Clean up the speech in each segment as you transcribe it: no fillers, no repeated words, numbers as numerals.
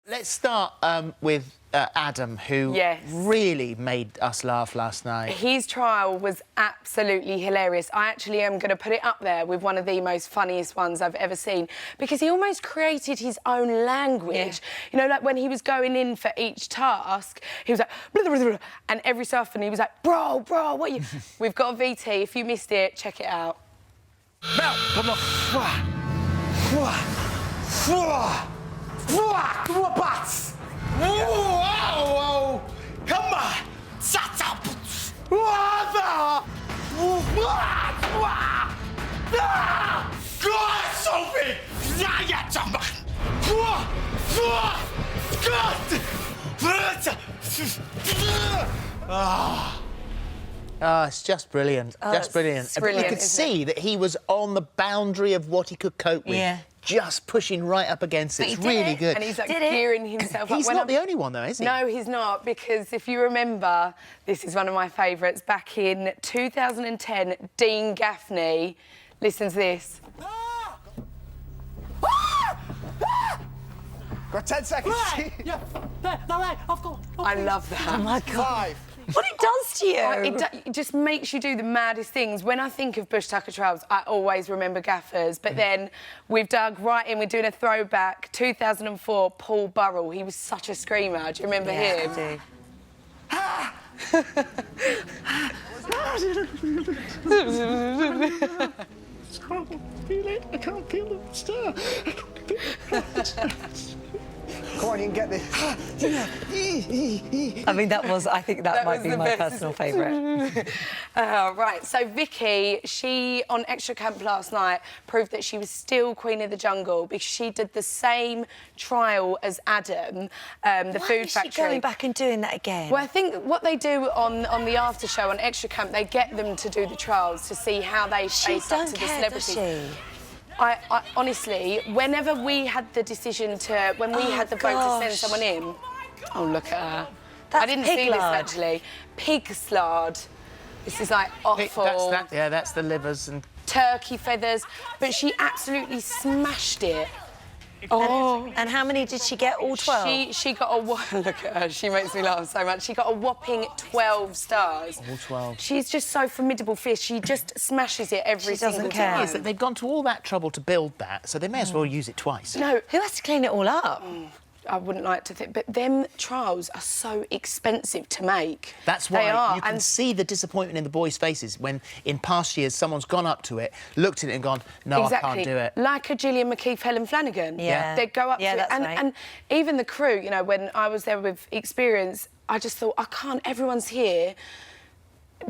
Let's start with Adam, who really made us laugh last night. His trial was absolutely hilarious. I actually am going to put it up there with one of the most funniest ones I've ever seen, because he almost created his own language. You know, like when he was going in for each task, he was like, blah, blah, blah, blah, and every so often he was like, bro, what are you... We've got a VT. If you missed it, check it out. Bats! Whoa! Come on! Shut up! God, Sophie! It's just brilliant. Just brilliant. It's brilliant. You could see that he was on the boundary of what he could cope with. Yeah. Just pushing right up against it. It's really good. And he's like gearing himself up. He's not the only one, though, is he? No, he's not, because if you remember, this is one of my favourites. Back in 2010, Dean Gaffney. Listen to this. Got 10 seconds. Yeah, I've got... I love that. Oh, my God. 5. What it does to you. It just makes you do the maddest things. When I think of Bushtucker Trials, I always remember gaffers. But then we've dug right in. We're doing a throwback. 2004, Paul Burrell. He was such a screamer. Do you remember him? I do. I can't feel the stir. Come on, you can get this. I mean, I think that might be my personal favourite. Right, so Vicky, she, on Extra Camp last night, proved that she was still Queen of the Jungle because she did the same trial as Adam, the food factory. Why is she going back and doing that again? Well, I think what they do on the after show on Extra Camp, they get them to do the trials to see how they face up to the celebrities. Does she? I honestly, whenever we had the decision to, when we had the vote to send someone in, oh, look at her. That's I didn't see pig this, lard. actually. Pig slard. This is, like, awful. That's the livers and... Turkey feathers. But she absolutely smashed it. And how many did she get? All 12? She got a... Look at her. She makes me laugh so much. She got a whopping 12 stars. All 12. She's just so formidable fish. She just smashes it every single time. Is that they've gone to all that trouble to build that, so they may as well use it twice. No. Who has to clean it all up? I wouldn't like to think, but them trials are so expensive to make. That's why you can see the disappointment in the boys' faces when, in past years, someone's gone up to it, looked at it and gone, no, I can't do it. Like a Gillian McKeith, Helen Flanagan. Yeah. They'd go up to it. That's right. And even the crew, you know, when I was there with Experience, I just thought, I can't, everyone's here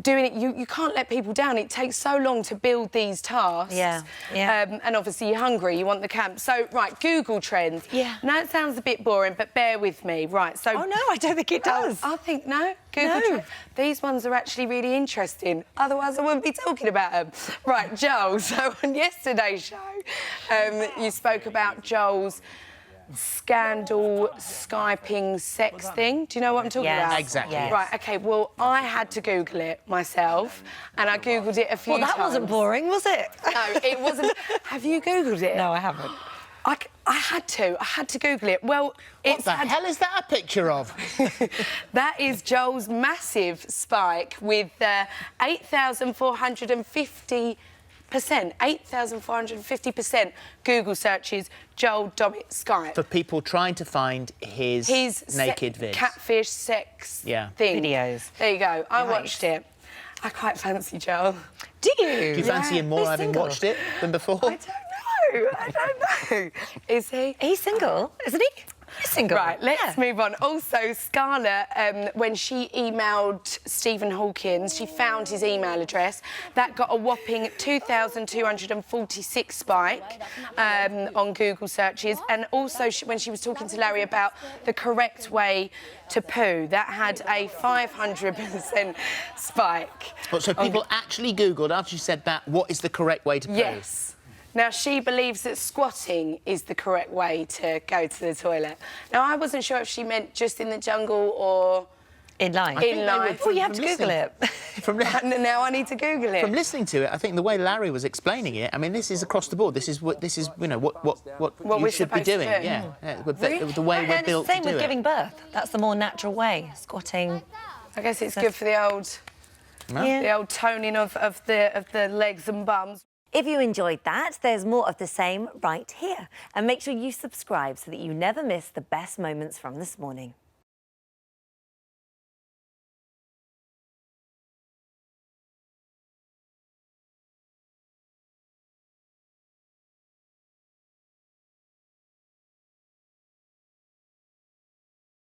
doing it. You can't let people down. It takes so long to build these tasks. Yeah. And obviously you're hungry, you want the camp. So, right, Google Trends. Yeah. Now, it sounds a bit boring, but bear with me. Right, so... Oh, no, I don't think it does. I think, no? Google Trends. These ones are actually really interesting. Otherwise, I wouldn't be talking about them. Right, Joel, so on yesterday's show, you spoke about Joel's scandal Skyping sex thing. Do you know what I'm talking about? Exactly. Yes. Right, OK, well, I had to Google it myself, and I Googled it a few times. Well, that wasn't boring, was it? No, it wasn't. Have you Googled it? No, I haven't. I had to Google it. Well, What the hell is that a picture of? That is Joel's massive spike with 8,450%. 8,450% Google searches, Joel Dommett Skype. For people trying to find his naked vids. Catfish sex thing. Videos. There you go. I watched it. I quite fancy Joel. Do you? Do you fancy him more having watched it than before? I don't know. Is he? He's single, isn't he? He's single. Right, let's move on. Also, Scarlett, when she emailed Stephen Hawkins, she found his email address. That got a whopping 2,246 spike on Google searches. And also, when she was talking to Larry about the correct way to poo, that had a 500% spike. So people actually Googled, after you said that, what is the correct way to poo? Yes. Now, she believes that squatting is the correct way to go to the toilet. Now, I wasn't sure if she meant just in the jungle or In life? In life. Well, you have to Google it. And now I need to Google it. From listening to it, I think the way Larry was explaining it, I mean, this is across the board. This is you know what you we're should be supposed to doing. do. Yeah. Really? The way we're And built it's the same to do with it. giving birth. That's the more natural way, squatting. I guess it's good for the old, Yeah. the old toning of the legs and bums. If you enjoyed that, there's more of the same right here. And make sure you subscribe so that you never miss the best moments from this morning.